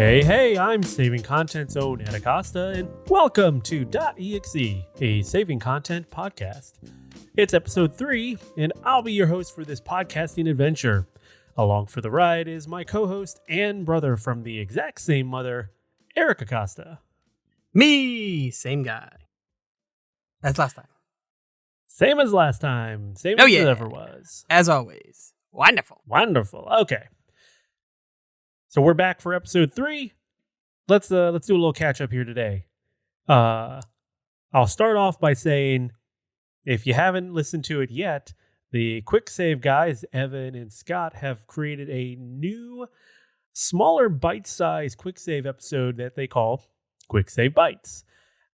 Hey, I'm Saving Content's own Ed Acosta, and welcome to dotEXE, a saving content podcast. It's episode 3, and I'll be your host for this podcasting adventure. Along for the ride is my co-host and brother from the exact same mother, Eric Acosta. Me, same guy. As last time. Same as last time. Same as it ever was. As always. Wonderful. Okay. So we're back for episode 3. Let's do a little catch up here today. I'll start off by saying, if you haven't listened to it yet, the Quick Save guys, Evan and Scott, have created a new, smaller bite-sized Quick Save episode that they call Quick Save Bites.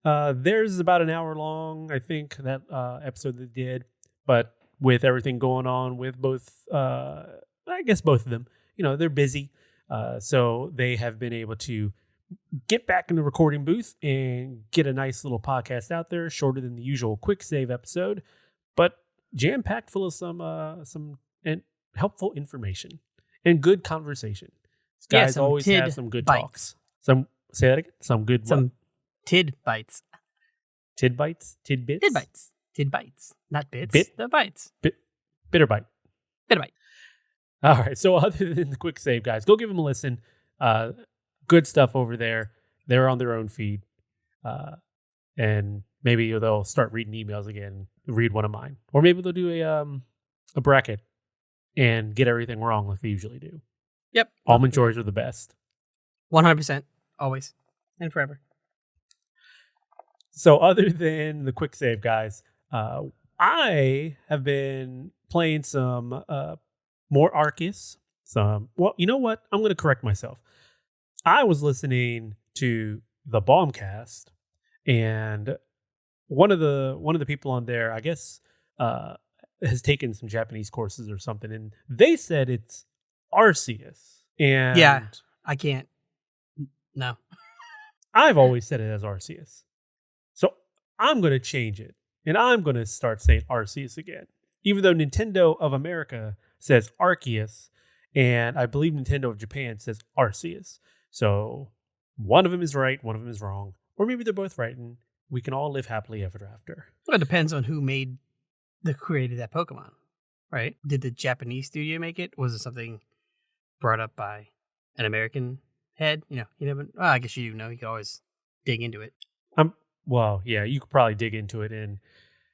Theirs is about an hour long, I think, that episode they did. But with everything going on with both of them, they're busy. So they have been able to get back in the recording booth and get a nice little podcast out there, shorter than the usual Quick Save episode, but jam-packed full of some helpful information and good conversation. These guys always have some good talks. Say that again. Some tid bites. Tidbits? Tidbits? Tidbites. Not bits. The bites. Bitter bite. Bitter bite. All right. So other than the Quick Save guys, go give them a listen. Good stuff over there. They're on their own feed. And maybe they'll start reading emails again, read one of mine. Or maybe they'll do a bracket and get everything wrong like they usually do. Yep. Almond Joys are the best. 100%. Always. And forever. So other than the Quick Save guys, I have been playing some more Arceus. Well, you know what? I'm going to correct myself. I was listening to the Bombcast, and one of the people on there, I guess, has taken some Japanese courses or something, and they said it's Arceus. And yeah, I can't. No. I've always said it as Arceus. So I'm going to change it, and I'm going to start saying Arceus again. Even though Nintendo of America says Arceus, and I believe Nintendo of Japan says Arceus. So one of them is right, one of them is wrong. Or maybe they're both right, and we can all live happily ever after. Well, it depends on who created that Pokemon, right? Did the Japanese studio make it? Was it something brought up by an American head? You never. Well, I guess you do know. You can always dig into it. Well, yeah, you could probably dig into it and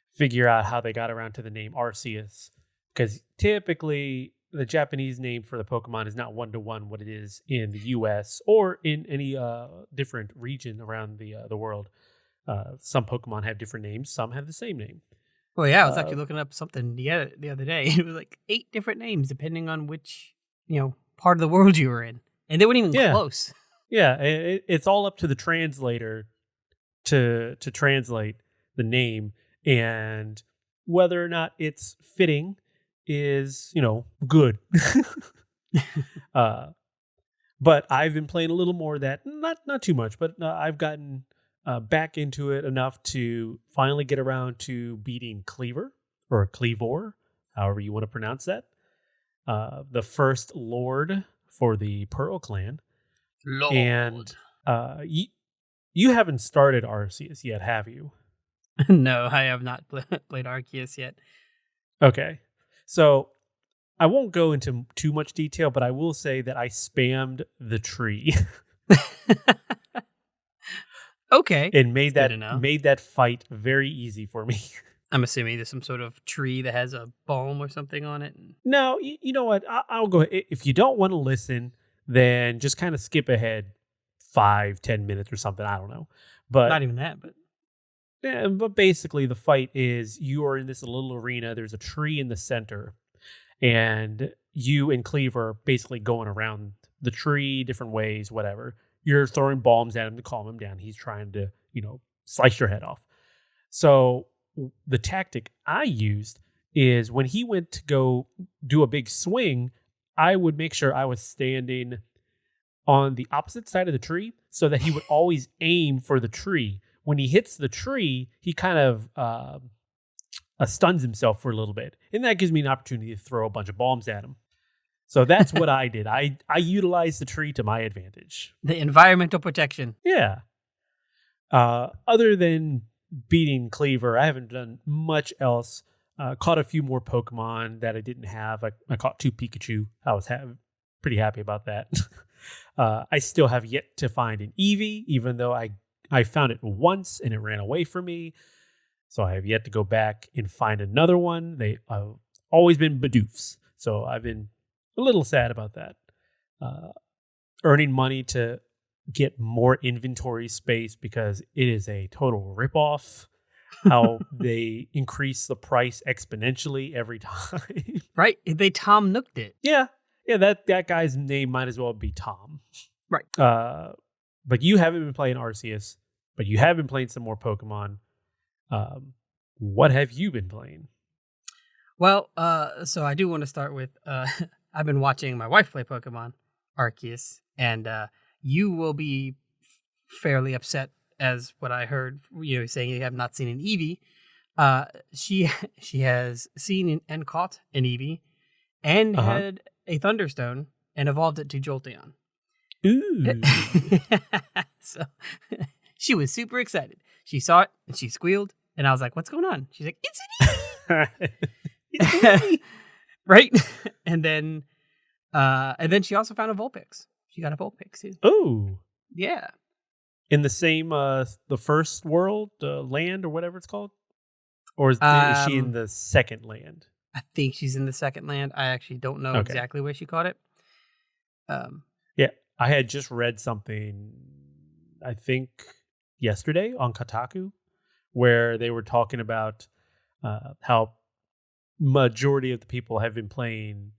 figure out how they got around to the name Arceus. Because typically, the Japanese name for the Pokemon is not one-to-one what it is in the U.S. or in any different region around the world. Some Pokemon have different names. Some have the same name. Well, yeah, I was actually looking up something the other day. It was like 8 different names depending on which part of the world you were in, and they weren't even close. Yeah, it's all up to the translator to translate the name, and whether or not it's fitting is good. But I've been playing a little more of that, not too much, but I've gotten back into it enough to finally get around to beating Cleaver or Cleavor, however you want to pronounce that, the first Lord for the Pearl Clan. Lord. And you haven't started Arceus yet, have you? No, I have not played Arceus yet. Okay. So I won't go into too much detail, but I will say that I spammed the tree. Okay. And made that fight very easy for me. I'm assuming there's some sort of tree that has a balm or something on it. No, you know what? I'll go. If you don't want to listen, then just kind of skip ahead 5-10 minutes or something. I don't know. But not even that, but. Yeah, but basically the fight is you are in this little arena. There's a tree in the center, and you and Cleaver are basically going around the tree different ways, whatever. You're throwing bombs at him to calm him down. He's trying to, slice your head off. So the tactic I used is when he went to go do a big swing, I would make sure I was standing on the opposite side of the tree so that he would always aim for the tree. When he hits the tree, he kind of stuns himself for a little bit. And that gives me an opportunity to throw a bunch of bombs at him. So that's what I did. I utilized the tree to my advantage. The environmental protection. Yeah. Other than beating Cleaver, I haven't done much else. Caught a few more Pokemon that I didn't have. I caught 2 Pikachu. I was pretty happy about that. I still have yet to find an Eevee, even though I found it once and it ran away from me. So I have yet to go back and find another one. They've always been Bidoofs. So I've been a little sad about that. Earning money to get more inventory space because it is a total ripoff. How they increase the price exponentially every time. Right? They Tom Nooked it. Yeah. That guy's name might as well be Tom. Right. But you haven't been playing Arceus, but you have been playing some more Pokemon. What have you been playing? Well, so I do want to start with I've been watching my wife play Pokemon Arceus, and you will be fairly upset as what I heard, saying you have not seen an Eevee. She has seen and caught an Eevee and had a Thunderstone and evolved it to Jolteon. Ooh. So she was super excited. She saw it and she squealed, and I was like, "What's going on?" She's like, "It's an Eevee." It's an Eevee. Right? And then she also found a Vulpix. She got a Vulpix too. Oh. Yeah. In the same the first world, land, or whatever it's called? Or is she in the second land? I think she's in the second land. I actually don't know exactly where she caught it. Yeah, I had just read something, I think yesterday on Kotaku, where they were talking about how majority of the people have been playing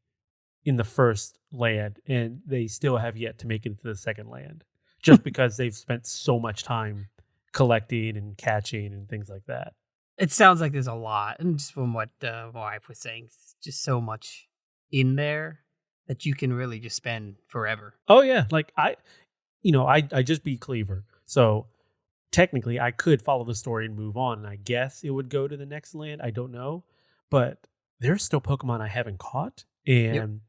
in the first land, and they still have yet to make it into the second land, just because they've spent so much time collecting and catching and things like that. It sounds like there's a lot, and just from what my wife was saying, it's just so much in there that you can really just spend forever. Oh yeah, like I just beat Cleaver, so technically I could follow the story and move on, and I guess it would go to the next land. I don't know, but there's still Pokemon I haven't caught, and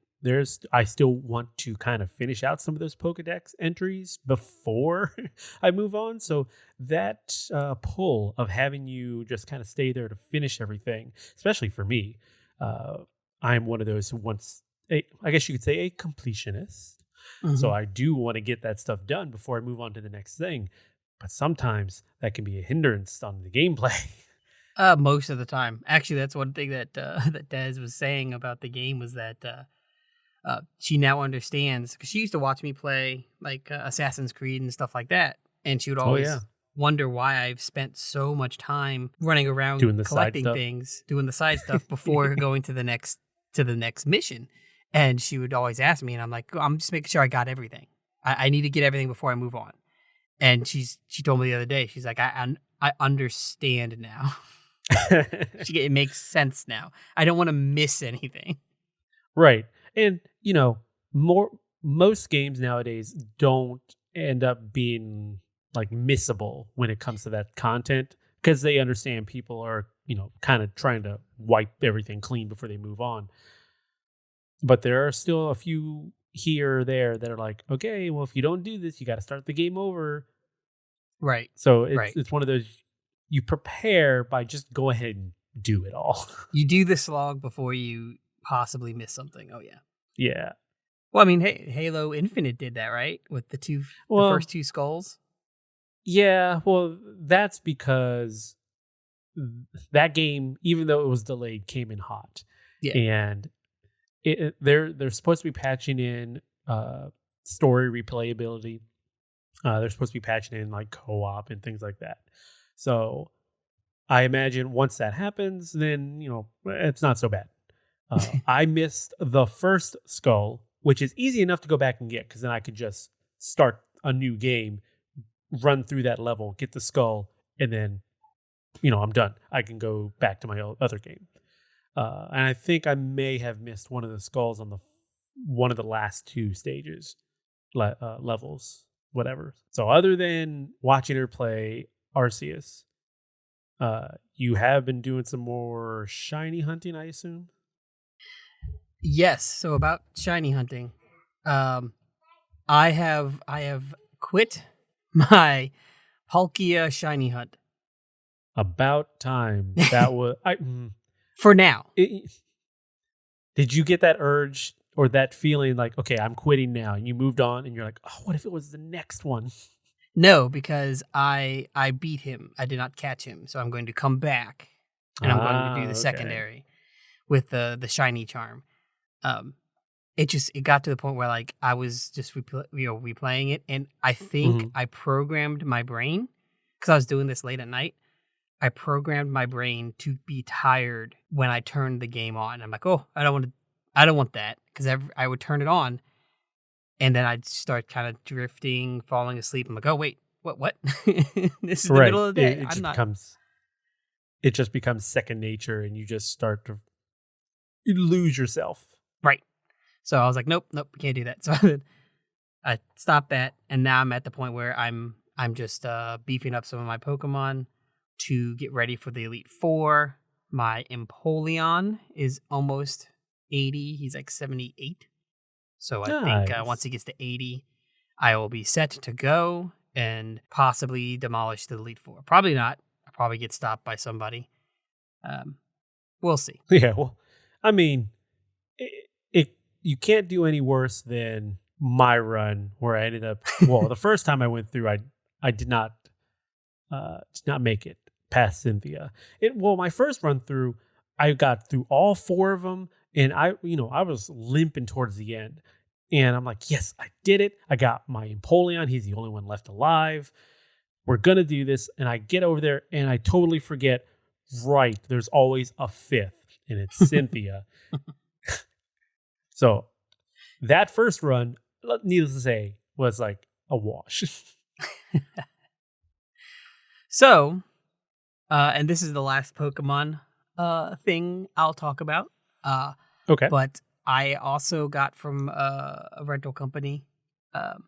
I still want to kind of finish out some of those Pokedex entries before I move on. So that pull of having you just kind of stay there to finish everything, especially for me, I'm one of those who wants, I guess you could say, a completionist. Mm-hmm. So I do want to get that stuff done before I move on to the next thing. But sometimes that can be a hindrance on the gameplay. Most of the time. Actually, that's one thing that that Des was saying about the game was that she now understands, because she used to watch me play like Assassin's Creed and stuff like that, and she would always wonder why I've spent so much time running around collecting things, doing the side stuff before going to the next mission. And she would always ask me, and I'm like, I'm just making sure I got everything. I need to get everything before I move on. And she told me the other day, she's like, I understand now. It makes sense now. I don't want to miss anything. Right. And, most games nowadays don't end up being like missable when it comes to that content, because they understand people are, kind of trying to wipe everything clean before they move on. But there are still a few here or there that are like, okay, well, if you don't do this, you got to start the game over. Right. So it's one of those, you prepare by just go ahead and do it all. You do the slog before you possibly miss something. Oh, yeah. Yeah. Well, I mean, Halo Infinite did that, right? With the first 2 skulls. Yeah. Well, that's because that game, even though it was delayed, came in hot. Yeah. And they're supposed to be patching in story replayability. They're supposed to be patching in like co-op and things like that. So I imagine once that happens, then, it's not so bad. I missed the first skull, which is easy enough to go back and get, because then I could just start a new game, run through that level, get the skull, and then, I'm done. I can go back to my other game. And I think I may have missed one of the skulls on one of the last 2 stages, levels, whatever. So other than watching her play Arceus, you have been doing some more shiny hunting, I assume? Yes. So about shiny hunting, I have quit my Palkia shiny hunt About time. That was for now. Did you get that urge or that feeling like, okay, I'm quitting now, and you moved on, and you're like, oh, what if it was the next one? No, because I beat him. I did not catch him, so I'm going to come back and I'm going to do the Okay. secondary with the shiny charm. Um, it got to the point where like I was just replaying it, and I think Mhm. I programmed my brain because I was doing this late at night. I programmed my brain to be tired when I turned the game on. I'm like, oh, I don't want that because I would turn it on and then I'd start kind of drifting, falling asleep. I'm like, oh wait, what? This is the Right. middle of the It, day. it I'm just not becomes it just becomes second nature, and you just start to you lose yourself. right. So I was like, nope, nope, can't do that. So then I stopped that, and now I'm at the point where I'm just beefing up some of my Pokemon to get ready for the Elite Four. My Empoleon is almost 80. He's like 78. So I think once Nice. he gets to 80, I will be set to go and possibly demolish the Elite Four. Probably not. I'll probably get stopped by somebody. Um, we'll see. Yeah. Well, I mean, it you can't do any worse than my run where I ended up. Well, the first time I went through, I did not make it past Cynthia. My first run through, I got through all four of them, and I was limping towards the end, and I'm like, yes, I did it. I got my Empoleon. He's the only one left alive. We're gonna do this, and I get over there, and I totally forget. Right, there's always a fifth, and it's Cynthia. So that first run, needless to say, was like a wash. So, and this is the last Pokemon thing I'll talk about. Uh, Okay. but I also got from a rental company. Um,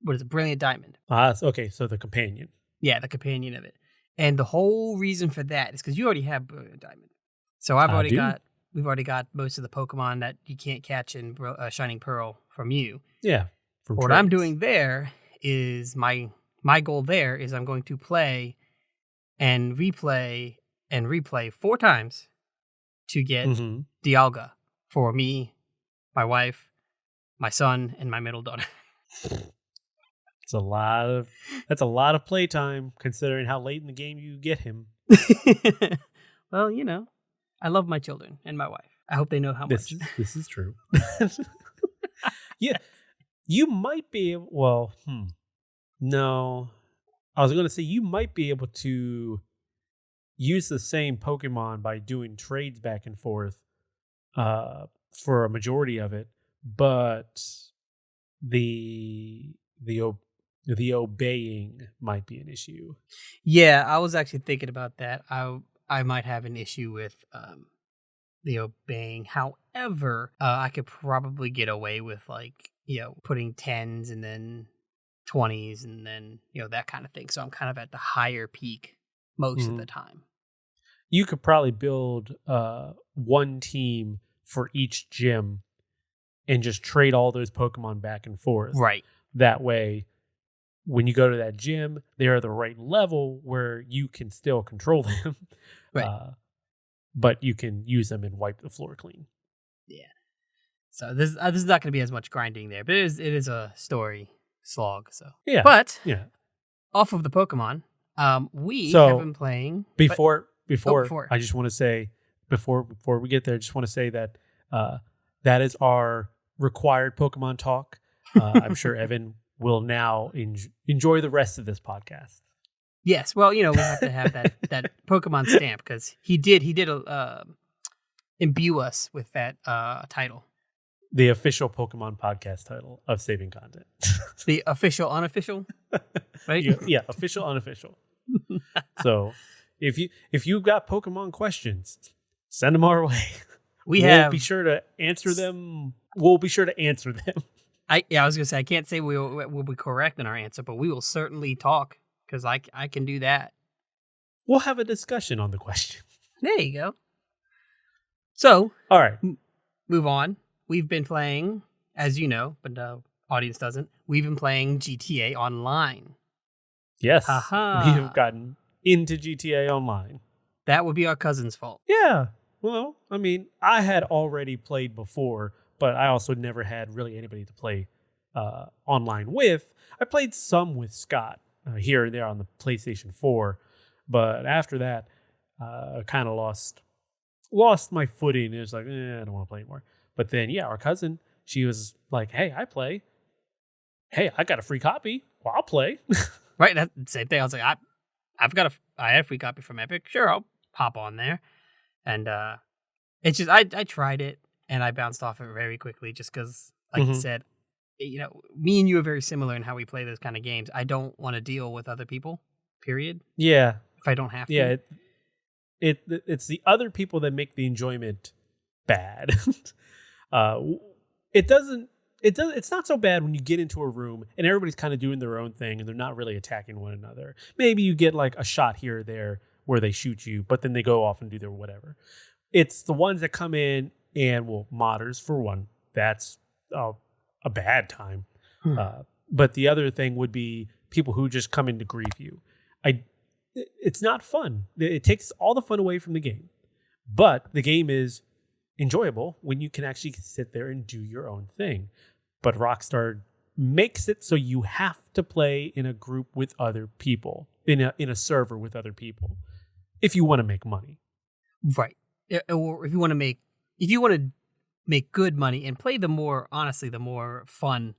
what is it? Brilliant Diamond. Okay, so the companion. Yeah, the companion of it. And the whole reason for that is because you already have Brilliant Diamond. So I do. we've already got most of the Pokemon that you can't catch in Shining Pearl from you. Yeah, from What I'm trades. doing there is my goal there is I'm going to play and replay 4 times to get Hmm. Dialga for me, my wife, my son, and my middle daughter. It's a lot of that's a lot of playtime considering how late in the game you get him. Well, I love my children and my wife. I hope they know how much. This is true. Yeah, you might be able. Well, no, I was going to say you might be able to use the same Pokemon by doing trades back and forth uh, for a majority of it, but the the o- the obeying might be an issue. Yeah, I was actually thinking about that. I might have an issue with the obeying. However, I could probably get away with like putting tens and then 20s and then that kind of thing. So I'm kind of at the higher peak most of the Mhm. time. You could probably build one team for each gym and just trade all those Pokemon back and forth. Right. That way, when you go to that gym, they're the right level where you can still control them, Right. uh, but you can use them and wipe the floor clean. Yeah. So this is not going to be as much grinding there, but it is a story slog. So, Yeah, but yeah. off of the Pokemon, we have So been playing. But before before, I just want to say before we get there, I just want to say that that is our required Pokemon talk. I'm sure Evan will now enjoy the rest of this podcast. yes. Well, we have to have that Pokemon stamp because he did imbue us with that title, The official Pokemon podcast title of Saving Content. the official unofficial, right? Yeah, official, unofficial. So if you've got Pokemon questions, send them our way. We We'll be have. sure to answer them. We'll be sure to answer them. I was gonna say I can't say we'll be correct in our answer, but we will certainly talk because I can do that. We'll have a discussion on the question. There you go. So All right. move on. We've been playing, as you know, but the audience doesn't. We've been playing GTA Online. Yes. Haha. We've gotten into GTA Online. That would be our cousin's fault. Yeah. Well, I mean, I had already played before, but I also never had really anybody to play online with. I played some with Scott here and there on the PlayStation 4, but after that, I kind of lost my footing. It was like, I don't want to play anymore. But then, yeah, our cousin, she was like, hey, I play. Hey, I got a free copy. Well, I'll play. Right, that same thing. I was like, I had a free copy from Epic. Sure, I'll hop on there. And it's just I tried it and I bounced off it very quickly just because, like you said, me and you are very similar in how we play those kind of games. I don't want to deal with other people. Period. Yeah. If I don't have to. Yeah. It's the other people that make the enjoyment bad. It's not so bad when you get into a room and everybody's kind of doing their own thing and they're not really attacking one another. Maybe you get like a shot here or there where they shoot you, but then they go off and do their whatever. It's the ones that come in and, well, modders for one. That's a bad time. But the other thing would be people who just come in to grief you. It's not fun. It takes all the fun away from the game. But the game is enjoyable when you can actually sit there and do your own thing. But Rockstar makes it so you have to play in a group with other people, in a server with other people, if you want to make money. Right. Or if you want to make good money and play the more fun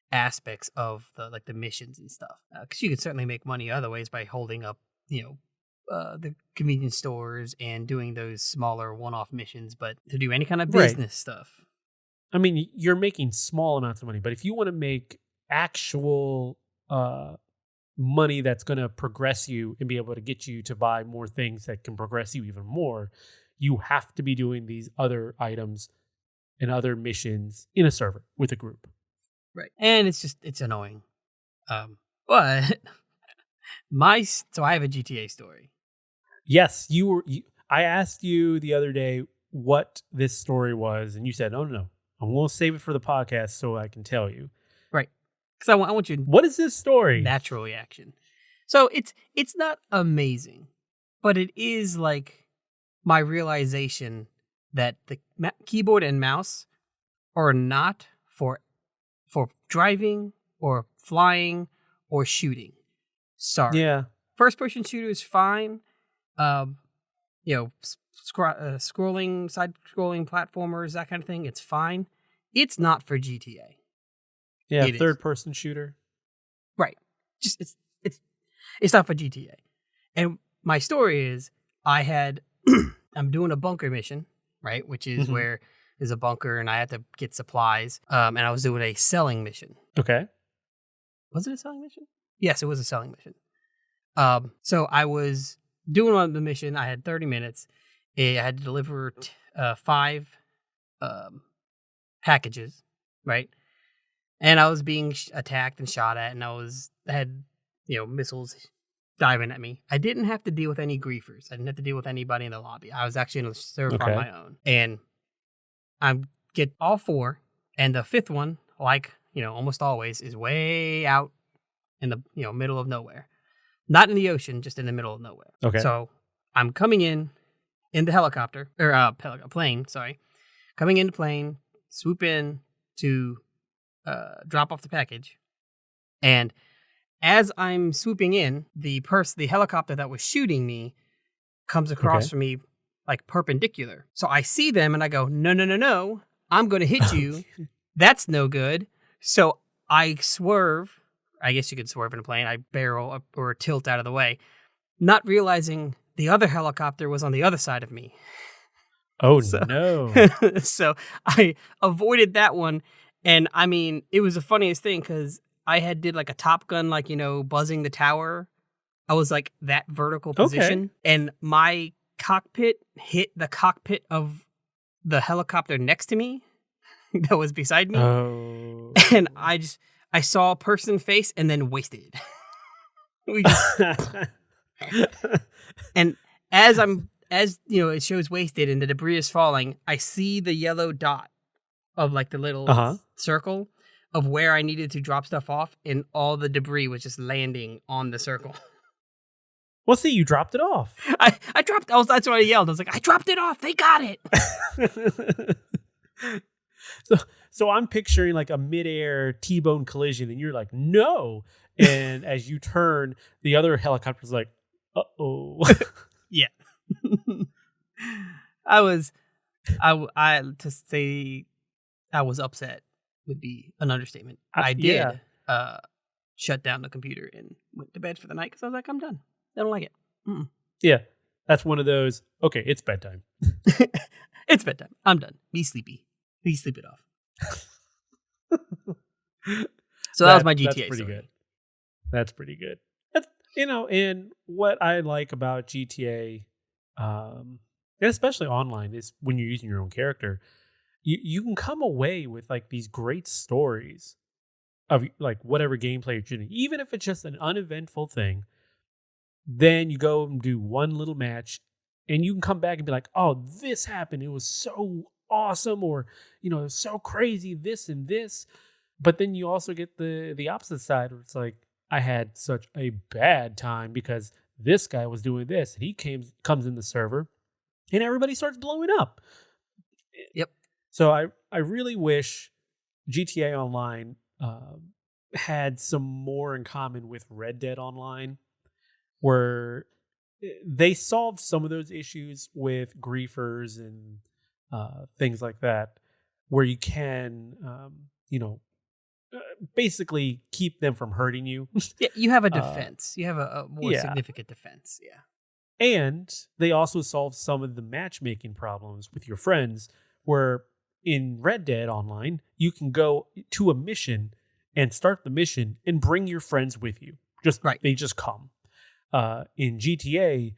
aspects of the missions and stuff. Because you could certainly make money other ways by holding up, the convenience stores and doing those smaller one-off missions. But to do any kind of business stuff, I mean, you're making small amounts of money, but if you want to make actual money that's going to progress you and be able to get you to buy more things that can progress you even more, you have to be doing these other items and other missions in a server with a group. Right. And it's annoying. But so I have a GTA story. Yes, I asked you the other day what this story was, and you said, no. I'm going to save it for the podcast so I can tell you. Right. Because I want you. What is this story? Natural reaction. So it's not amazing, but it is like my realization that the keyboard and mouse are not for driving or flying or shooting. Sorry. Yeah. First person shooter is fine. Scrolling, side-scrolling platformers, that kind of thing, it's fine. It's not for GTA. Yeah, third-person shooter. Right. Just it's not for GTA. And my story is, I'm doing a bunker mission, right, which is where there's a bunker and I had to get supplies. And I was doing a selling mission. Okay. Was it a selling mission? Yes, it was a selling mission. So I was doing on the mission. I had 30 minutes. I had to deliver 5 packages, right? And I was being attacked and shot at, and I had missiles diving at me. I didn't have to deal with any griefers. I didn't have to deal with anybody in the lobby. I was actually in a server on my own, and I get all 4, and the 5th one, like almost always, is way out in the middle of nowhere. Not in the ocean, just in the middle of nowhere. Okay. So I'm coming in the helicopter, or plane, sorry. Coming in the plane, swoop in to drop off the package. And as I'm swooping in, the helicopter that was shooting me comes across from me like perpendicular. So I see them and I go, no, I'm going to hit you. That's no good. So I swerve. I guess you could swerve in a plane. I barrel up or tilt out of the way, not realizing the other helicopter was on the other side of me. Oh, no. So I avoided that one. And I mean, it was the funniest thing because I had did like a Top Gun, like, buzzing the tower. I was like that vertical position. And my cockpit hit the cockpit of the helicopter next to me that was beside me. Oh. And I saw a person face and then wasted. And as as it shows wasted and the debris is falling, I see the yellow dot of like the little circle of where I needed to drop stuff off, and all the debris was just landing on the circle. Well, see, you dropped it off. I dropped. That's what I yelled. I was like, I dropped it off. They got it. So I'm picturing like a midair T-bone collision, and you're like, no. And as you turn, the other helicopter's like, uh-oh. Yeah. To say I was upset would be an understatement. I did shut down the computer and went to bed for the night because I was like, I'm done. I don't like it. Mm-mm. Yeah. That's one of those, okay, it's bedtime. It's bedtime. I'm done. Be sleepy. Please sleep it off. So that was my GTA That's pretty story. good. That's pretty good. That's, and what I like about GTA, and especially online, is when you're using your own character, you can come away with like these great stories of like whatever gameplay you're shooting, even if it's just an uneventful thing. Then you go and do one little match, and you can come back and be like, "Oh, this happened. It was so awesome," or it was so crazy. This and this. But then you also get the opposite side, where it's like, I had such a bad time because this guy was doing this, and he comes in the server, and everybody starts blowing up. Yep. So I really wish GTA Online had some more in common with Red Dead Online, where they solved some of those issues with griefers and things like that, where you can, basically keep them from hurting you. Yeah, you have a defense. You have a more significant defense. Yeah. And they also solve some of the matchmaking problems with your friends, where in Red Dead Online, you can go to a mission and start the mission and bring your friends with you. They just come. In GTA,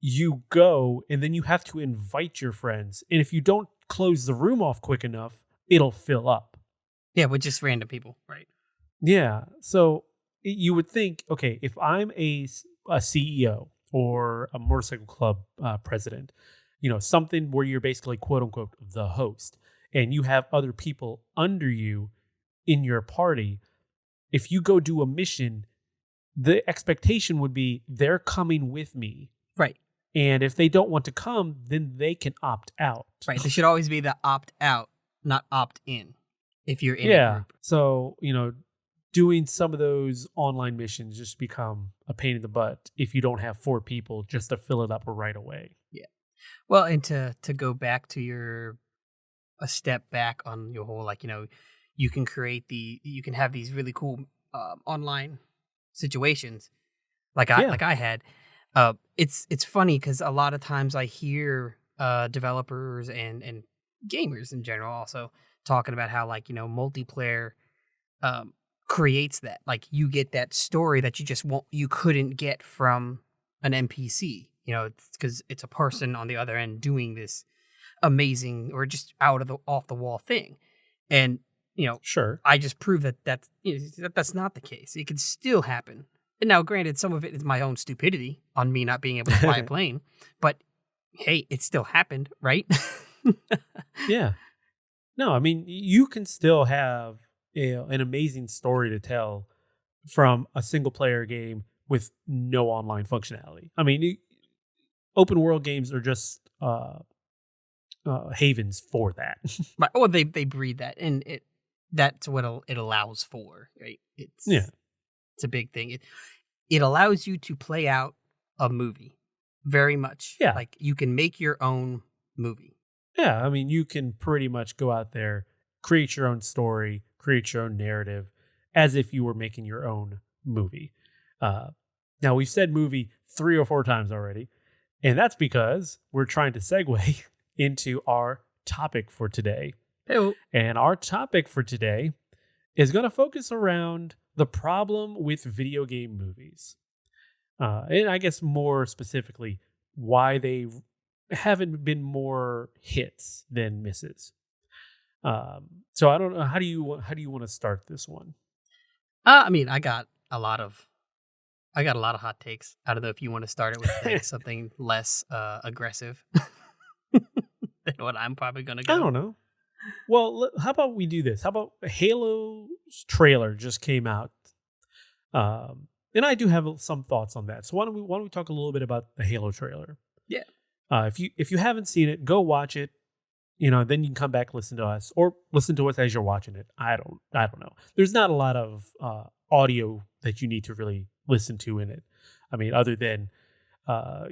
you go and then you have to invite your friends. And if you don't close the room off quick enough, it'll fill up. Yeah, with just random people, right? Yeah. So you would think, okay, if I'm a CEO or a motorcycle club president, something where you're basically quote unquote the host, and you have other people under you in your party, if you go do a mission, the expectation would be they're coming with me. Right. And if they don't want to come, then they can opt out. Right. There should always be the opt out, not opt in, if you're in a group. So, doing some of those online missions just become a pain in the butt if you don't have 4 people just to fill it up right away. Yeah. Well, and to go back to a step back on your whole, like, you can have these really cool online situations like I had. It's funny because a lot of times I hear developers and gamers in general also talking about how, like, multiplayer creates that, like, you get that story that you couldn't get from an NPC, because it's a person on the other end doing this amazing or just off the wall thing. And sure, I just proved that's not the case. It could still happen. And now, granted, some of it is my own stupidity on me not being able to fly a plane, but hey, it still happened, right? Yeah. No, I mean, you can still have an amazing story to tell from a single player game with no online functionality. I mean, open world games are just havens for that. Right. Well, they breed that, and that's what it allows for, right? It's a big thing. It allows you to play out a movie very much. Yeah. Like, you can make your own movie. Yeah, I mean, you can pretty much go out there, create your own story, create your own narrative, as if you were making your own movie. Now, we've said movie 3 or 4 times already, and that's because we're trying to segue into our topic for today. Hey-o. And our topic for today is going to focus around the problem with video game movies. And I guess more specifically, why they haven't been more hits than misses. So I don't know, how do you want to start this one? I mean, I got a lot of I got a lot of hot takes. I don't know if you want to start it with like something less aggressive than what I'm probably gonna I go. don't know. Well, how about we do this? How about Halo's trailer just came out, and I do have some thoughts on that. So why don't we talk a little bit about the Halo trailer? Yeah. If you haven't seen it, go watch it. Then you can come back, listen to us, or listen to us as you're watching it. I don't know. There's not a lot of audio that you need to really listen to in it. I mean, other than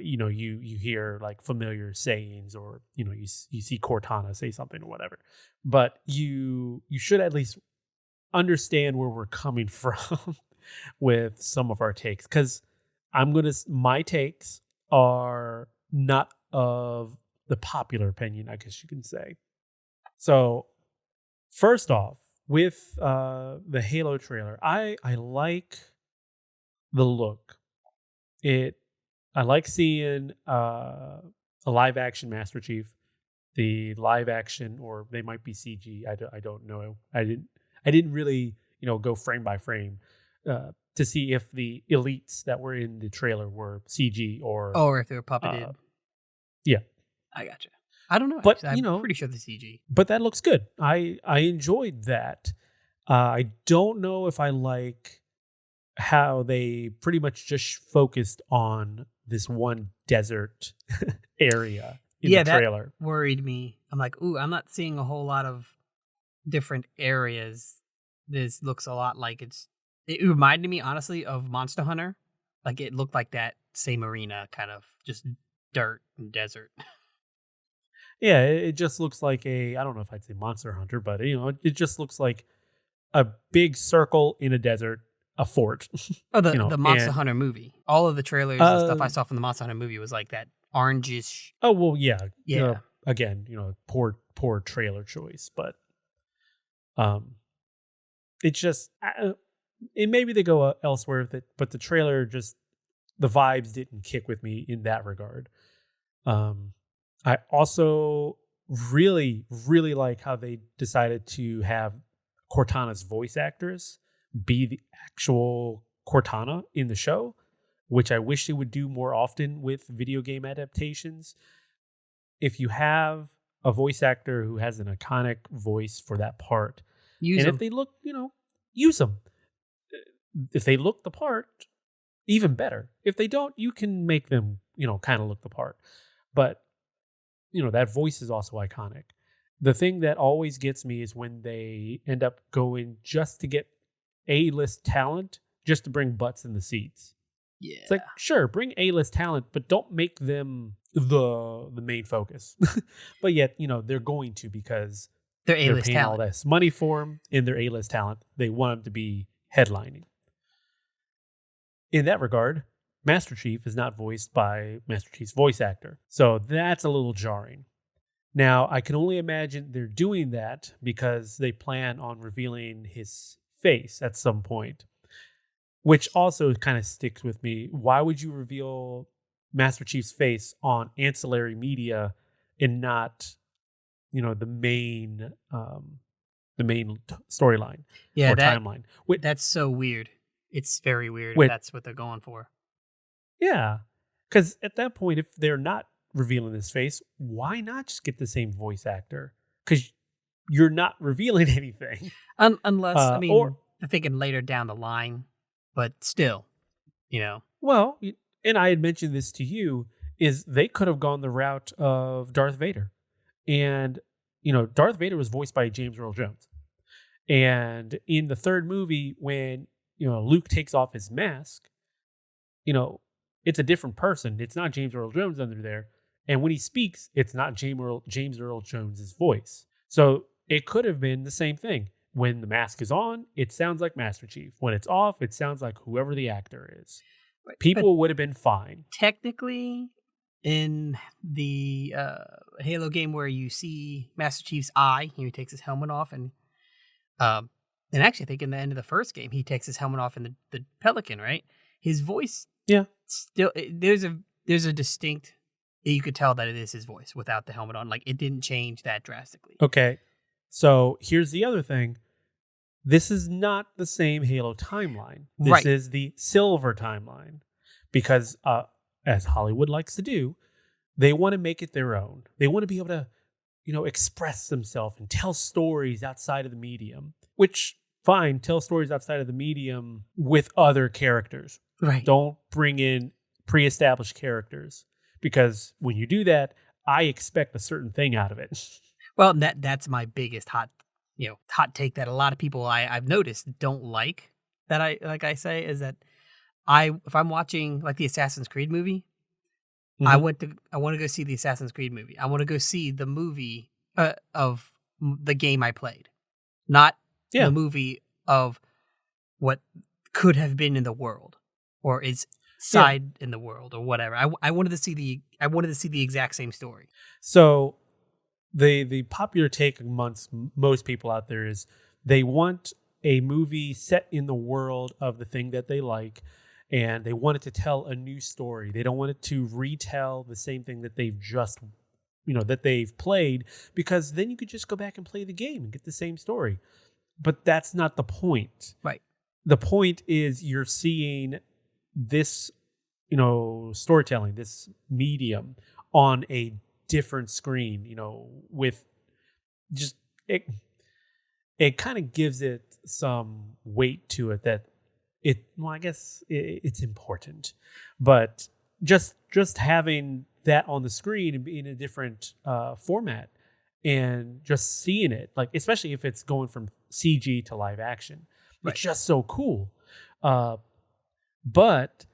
you hear like familiar sayings, or you see Cortana say something or whatever. But you should at least understand where we're coming from with some of our takes, because my takes are not of the popular opinion, I guess you can say. So first off, with the Halo trailer, I like the look. I like seeing a live action Master Chief, the live action, or they might be CG. I don't know. I didn't really go frame by frame to see if the elites that were in the trailer were CG or Or if they were puppeted. yeah. I gotcha. I don't know. But Actually. I'm pretty sure the CG. but that looks good. I enjoyed that. I don't know if I like how they pretty much just focused on this one desert area in the trailer. That worried me. I'm like, ooh, I'm not seeing a whole lot of different areas. This looks a lot like it reminded me honestly of Monster Hunter. Like it looked like that same arena, kind of just dirt and desert. Yeah, it just looks like I don't know if I'd say Monster Hunter, but it just looks like a big circle in a desert, a fort. Oh, the Monster Hunter movie. All of the trailers and stuff I saw from the Monster Hunter movie was like that orangish. Oh well, yeah. Yeah. Again, poor trailer choice, but it's just and maybe they go elsewhere with it, but the trailer just the vibes didn't kick with me in that regard. I also really, really like how they decided to have Cortana's voice actress be the actual Cortana in the show, which I wish they would do more often with video game adaptations. If you have a voice actor who has an iconic voice for that part, if they look, use them. If they look the part, even better. If they don't, you can make them, kind of look the part. But that voice is also iconic. The thing that always gets me is when they end up going just to get A-list talent just to bring butts in the seats. Yeah. It's like, sure, bring A-list talent, but don't make them the main focus. But yet, they're going to, because they're A-list paying talent. all this money for them in their A-list talent. They want them to be headlining. In that regard, Master Chief is not voiced by Master Chief's voice actor. So that's a little jarring. Now, I can only imagine they're doing that because they plan on revealing his face at some point, which also kind of sticks with me. Why would you reveal Master Chief's face on ancillary media and not, the main storyline or timeline? That's so weird. It's very weird if that's what they're going for. Yeah, because at that point, if they're not revealing his face, why not just get the same voice actor? Because you're not revealing anything. Unless, they're thinking later down the line, but still, Well, and I had mentioned this to you, is they could have gone the route of Darth Vader. And, Darth Vader was voiced by James Earl Jones. And in the third movie, when, Luke takes off his mask, it's a different person. It's not James Earl Jones under there. And when he speaks, it's not James Earl Jones's voice. So it could have been the same thing. When the mask is on, it sounds like Master Chief. When it's off, it sounds like whoever the actor is. People would have been fine. Technically, in the Halo game where you see Master Chief's eye, he takes his helmet off, and actually I think in the end of the first game, he takes his helmet off in the Pelican, right? His voice... Yeah. Still, there's a distinct. You could tell that it is his voice without the helmet on. Like it didn't change that drastically. Okay, so here's the other thing: This is not the same Halo timeline. This Right. is the silver timeline because, as Hollywood likes to do, they want to make it their own. They want to be able to, express themselves and tell stories outside of the medium, which fine, tell stories outside of the medium with other characters. Right. Don't bring in pre-established characters because when you do that, I expect a certain thing out of it. Well, that's my biggest hot take that a lot of people I've noticed don't like. That I say is that if I'm watching like the Assassin's Creed movie, I Mhm. want to go see the Assassin's Creed movie. I want to go see the movie of the game I played, not Yeah. the movie of what could have been in the world or is Yeah. side in the world or whatever. I wanted to see the exact same story. So the popular take amongst most people out there is they want a movie set in the world of the thing that they like, and they want it to tell a new story. They don't want it to retell the same thing that they've just that they've played, because then you could just go back and play the game and get the same story. But that's not the point. Right. The point is you're seeing this storytelling, this medium on a different screen, with just it kind of gives it some weight to it that I guess it's important, but just having that on the screen and being in a different format and just seeing it, like especially if it's going from CG to live action, Right. it's just so cool. But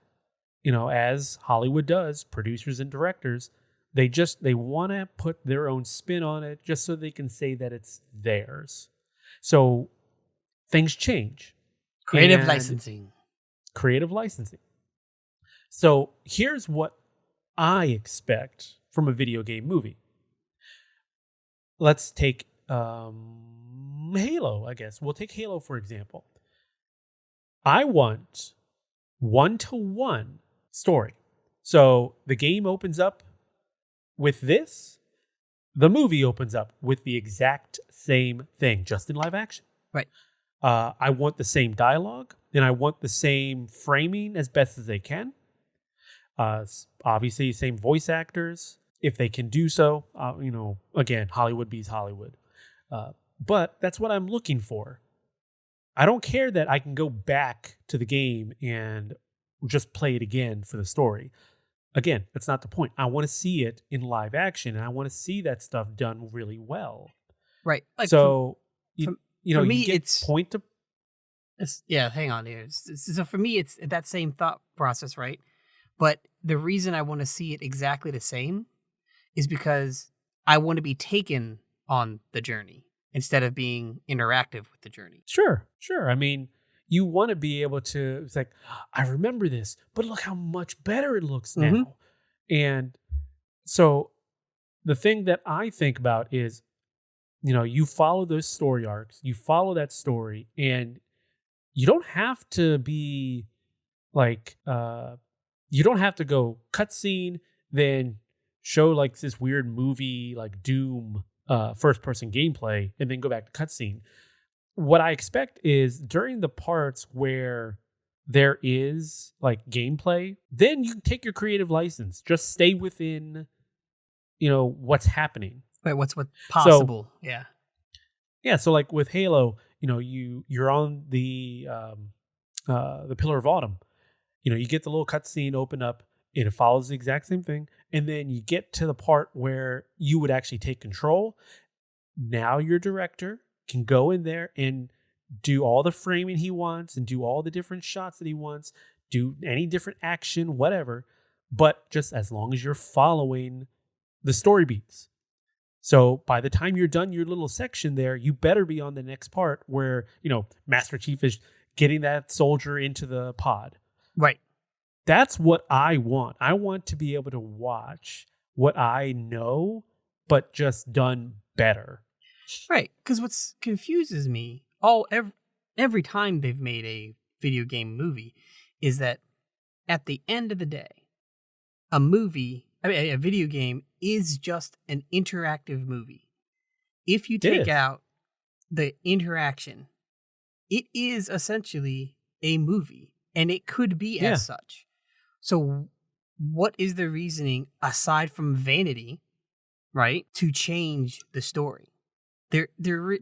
as Hollywood does, producers and directors, they want to put their own spin on it just so they can say that it's theirs. So things change. Creative And licensing. Creative licensing. So here's what I expect from a video game movie. Let's take Halo, I guess. We'll take Halo, for example. I want one-to-one story. So the game opens up with this, the movie opens up with the exact same thing, just in live action. Right. I want the same dialogue, and I want the same framing as best as they can. Obviously, same voice actors, if they can do so. Again, Hollywood beats Hollywood. But that's what I'm looking for. I don't care that I can go back to the game and just play it again for the story. Again, that's not the point. I want to see it in live action, and I want to see that stuff done really well. Right. Like So, for you me, get it's point to. yeah. Hang on here. So for me, it's that same thought process, right? But the reason I want to see it exactly the same is because I want to be taken on the journey instead of being interactive with the journey. Sure. I mean, you want to be able to. It's like, I remember this, but look how much better it looks now. Mhm. And so, the thing that I think about is, you follow those story arcs, you follow that story, and you don't have to be like, you don't have to go cutscene, then show like this weird movie like Doom first person gameplay, and then go back to cutscene. What I expect is during the parts where there is like gameplay, then you can take your creative license. Just stay within, what's happening. Wait, what's possible? Yeah. Yeah, so like with Halo, you're on the Pillar of Autumn. You get the little cutscene open up, and it follows the exact same thing, and then you get to the part where you would actually take control. Now your director can go in there and do all the framing he wants and do all the different shots that he wants, do any different action, whatever, but just as long as you're following the story beats. So by the time you're done your little section there, you better be on the next part where, Master Chief is getting that soldier into the pod. Right. That's what I want. I want to be able to watch what I know, but just done better. Right. Because what confuses me every time they've made a video game movie is that at the end of the day, a video game is just an interactive movie. If you take out the interaction it is essentially a movie, and it could be Yeah. as such. So what is the reasoning aside from vanity, right, to change the story? To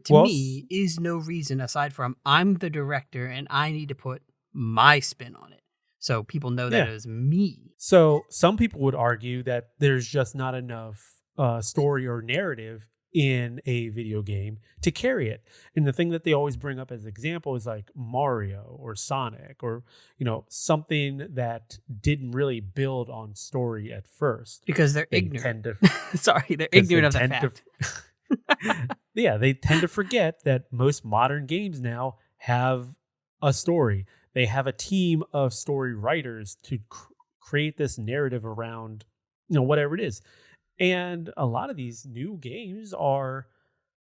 Well, me is no reason aside from I'm the director and I need to put my spin on it. So people know that yeah. it was me. So some people would argue that there's just not enough story or narrative in a video game to carry it. And the thing that they always bring up as example is like Mario or Sonic or, something that didn't really build on story at first. Because they're They ignorant. tend to Sorry, they're 'cause they ignorant of the tend to fact. yeah, they tend to forget that most modern games now have a story. They have a team of story writers to create this narrative around, whatever it is. And a lot of these new games are,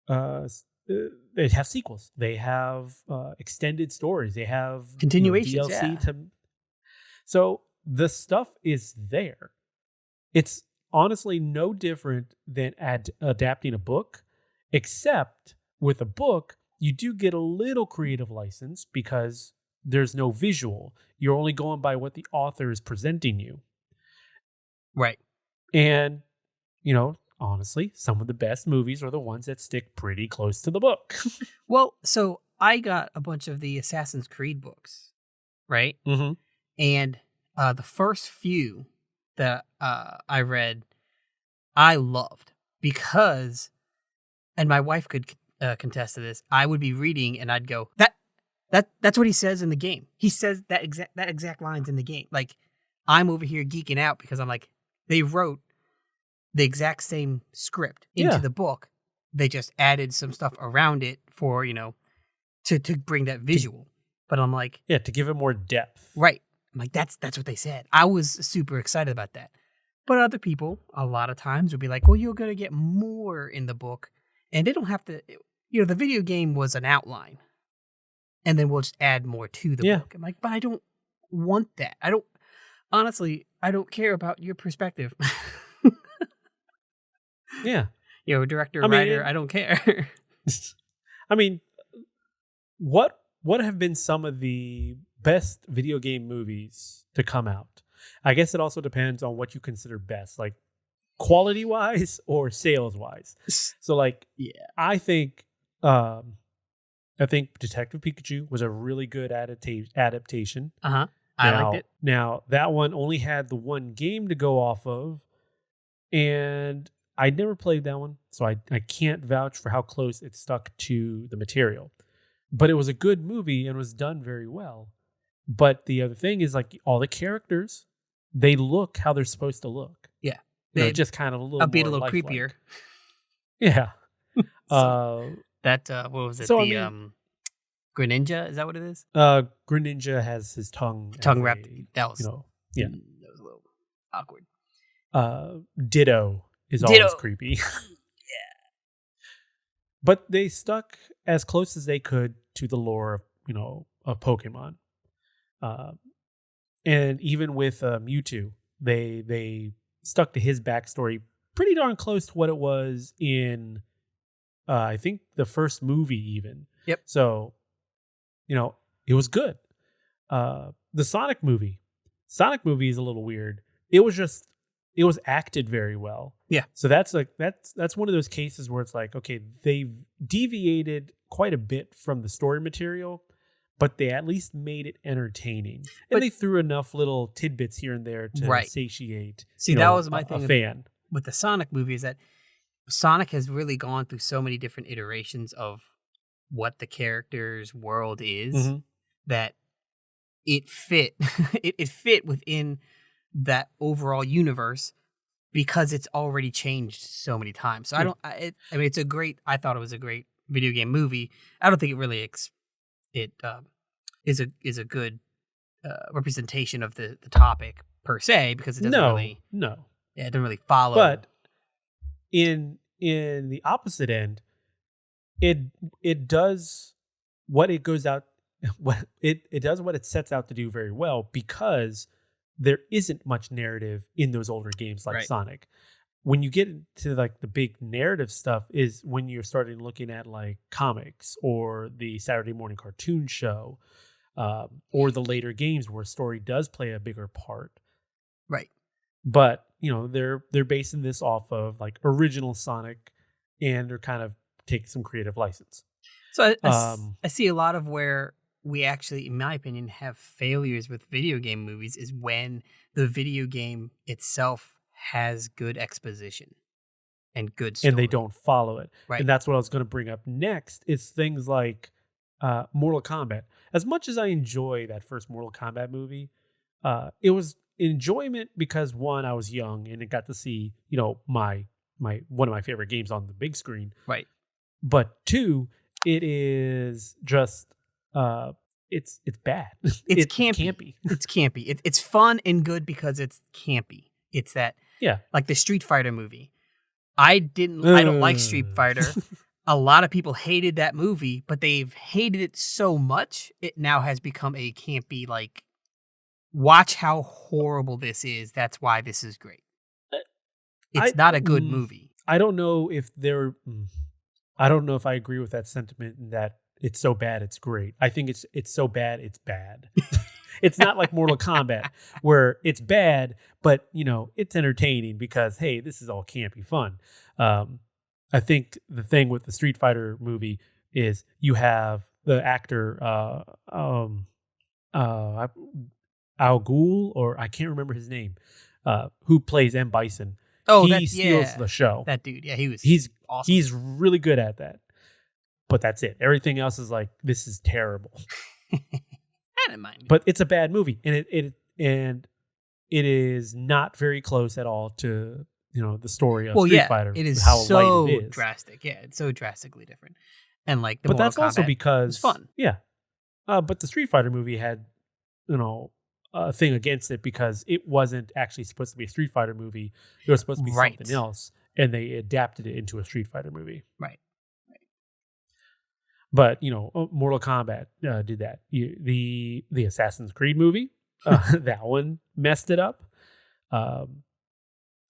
they have sequels. They have extended stories. They have Continuations, DLC yeah. to. So the stuff is there. It's honestly no different than adapting a book, except with a book, you do get a little creative license because there's no visual. You're only going by what the author is presenting you. Right. And, honestly, some of the best movies are the ones that stick pretty close to the book. Well, so I got a bunch of the Assassin's Creed books, right? Mm-hmm. And the first few that I read, I loved because, and my wife could contest to this. I would be reading and I'd go, that's what he says in the game. He says that exact lines in the game. Like, I'm over here geeking out because I'm like, they wrote the exact same script into the book. They just added some stuff around it for, to bring that visual. But I'm like, yeah, to give it more depth. Right. I'm like, that's what they said. I was super excited about that. But other people, a lot of times, would be like, well, you're going to get more in the book. And they don't have to, the video game was an outline. And then we'll just add more to the book. I'm like, but I don't want that. Honestly, I don't care about your perspective. Yeah. Director, writer, I don't care. I mean, what have been some of the best video game movies to come out? I guess it also depends on what you consider best, like quality wise or sales wise. So like, I think Detective Pikachu was a really good adaptation. Uh-huh. I liked it. Now that one only had the one game to go off of, and I never played that one, so I can't vouch for how close it stuck to the material. But it was a good movie and was done very well. But the other thing is, like, all the characters, they look how they're supposed to look. Yeah. They're just kind of a little a bit more a little lifelike. creepier. Yeah. That what was it? So, Greninja, is that what it is? Greninja has his tongue wrapped. That was that was a little awkward. Ditto is always creepy. Yeah. But they stuck as close as they could to the lore of Pokemon. And even with Mewtwo, they stuck to his backstory pretty darn close to what it was in I think the first movie even. Yep. So, it was good. The Sonic movie is a little weird. It was acted very well. Yeah. So that's one of those cases where it's like, okay, they've deviated quite a bit from the story material, but they at least made it entertaining. And they threw enough little tidbits here and there to satiate. See, that was my thing a fan. With the Sonic movie, is that Sonic has really gone through so many different iterations of what the character's world is that it fit it fit within that overall universe because it's already changed so many times. So I thought it was a great video game movie. I don't think it really is a good representation of the topic per se, because it doesn't it doesn't really follow. But in the opposite end, it does what it goes out what it does what it sets out to do very well, because there isn't much narrative in those older games like Sonic. when you get into like the big narrative stuff is when you're starting looking at like comics or the Saturday morning cartoon show, or the later games where story does play a bigger part. Right. But they're basing this off of like original Sonic, and they're kind of taking some creative license. So I see a lot of where we actually, in my opinion, have failures with video game movies is when the video game itself has good exposition and good story. And they don't follow it. Right. And that's what I was going to bring up next. It's things like Mortal Kombat. As much as I enjoy that first Mortal Kombat movie, it was enjoyment because one, I was young and it got to see, my one of my favorite games on the big screen. Right. But two, it is just it's bad. It's campy. It's campy. It's fun and good because it's campy. It's that like the Street Fighter movie. I don't like Street Fighter. A lot of people hated that movie, but they've hated it so much it now has become a campy like watch how horrible this is. That's why this is great. It's not a good movie. I don't know if I don't know if I agree with that sentiment in that it's so bad it's great. I think it's so bad it's bad. It's not like Mortal Kombat where it's bad, but it's entertaining because hey, this is all campy fun. I think the thing with the Street Fighter movie is you have the actor Al Ghul, or I can't remember his name, who plays M. Bison. Oh, he steals the show. That dude, yeah, he's awesome. He's really good at that. But that's it. Everything else is like, this is terrible. I didn't mind. But it's a bad movie, and it is not very close at all to the story of Street Fighter. It is how so light it is. drastic. Yeah, it's so drastically different. And like, but that's also because it's fun. Yeah, but the Street Fighter movie had a thing against it because it wasn't actually supposed to be a Street Fighter movie. It was supposed to be something else, and they adapted it into a Street Fighter movie. Right. But Mortal Kombat did that. The Assassin's Creed movie, that one messed it up.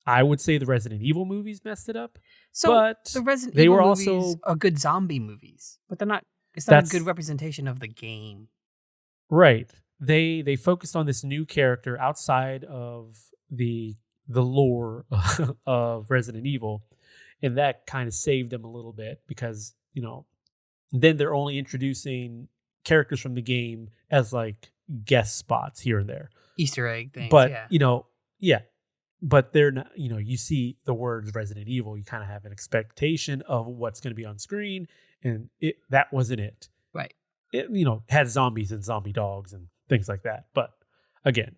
I would say the Resident Evil movies messed it up. So but the Resident they Evil were movies also are good zombie movies, but they're not. It's not a good representation of the game. Right. They focused on this new character outside of the lore of Resident Evil, and that kind of saved them a little bit because then they're only introducing characters from the game as like guest spots here and there, Easter egg things. But yeah. But they're not. You see the words Resident Evil, you kind of have an expectation of what's going to be on screen, and that wasn't it. Right. It had zombies and zombie dogs and things like that. But again,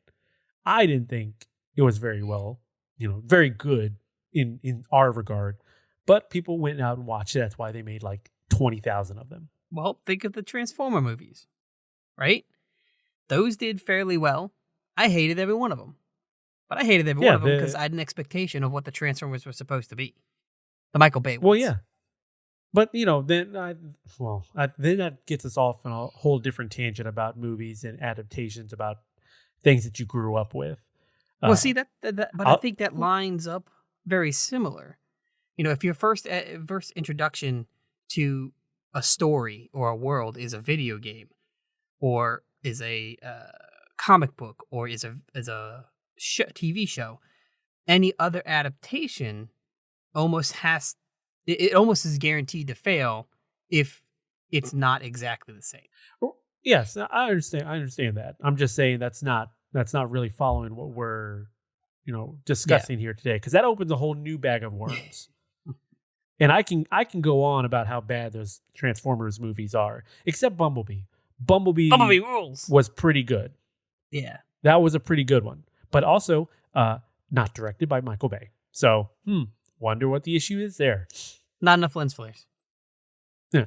I didn't think it was very very good in our regard. But people went out and watched it. That's why they made like 20,000 of them. Well, think of the Transformer movies, right? Those did fairly well. I hated every one of them. But I hated every one of them because I had an expectation of what the Transformers were supposed to be. The Michael Bay ones. Well, yeah. But, then that gets us off on a whole different tangent about movies and adaptations, about things that you grew up with. Well, see, I think that lines up very similar. If your first introduction to a story or a world is a video game, or is a comic book, or is a TV show, any other adaptation almost is guaranteed to fail if it's not exactly the same. Yes, I understand that. I'm just saying that's not really following what we're discussing here today, because that opens a whole new bag of worms. And I can go on about how bad those Transformers movies are, except Bumblebee. Bumblebee rules. Was pretty good. Yeah, that was a pretty good one, but also not directed by Michael Bay. So, wonder what the issue is there. Not enough lens flares. Yeah.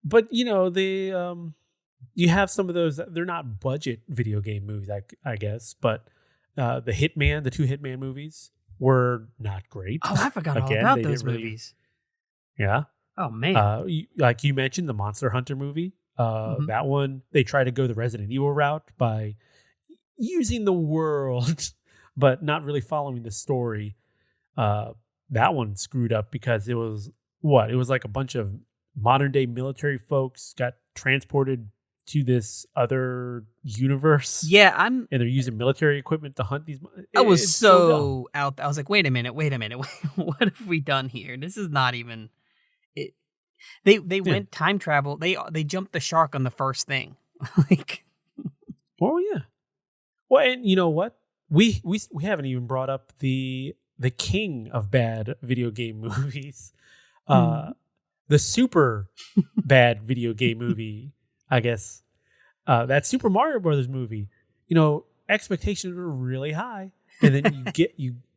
But you have some of those. They're not budget video game movies, I guess. But the two Hitman movies were not great. Oh, I forgot all about those movies. Yeah. Oh man. Like you mentioned, the Monster Hunter movie. That one, they try to go the Resident Evil route by using the world, but not really following the story. that one screwed up because it was what? It was like a bunch of modern day military folks got transported to this other universe. Yeah, and they're using military equipment to hunt these. I was It's so out. I was like, wait a minute. What have we done here? This is not even it. They went time travel. They jumped the shark on the first thing. Like, oh yeah. Well, and you know what? We haven't even brought up the king of bad video game movies, the super bad video game movie. I guess that Super Mario Brothers movie. You know, expectations were really high, and then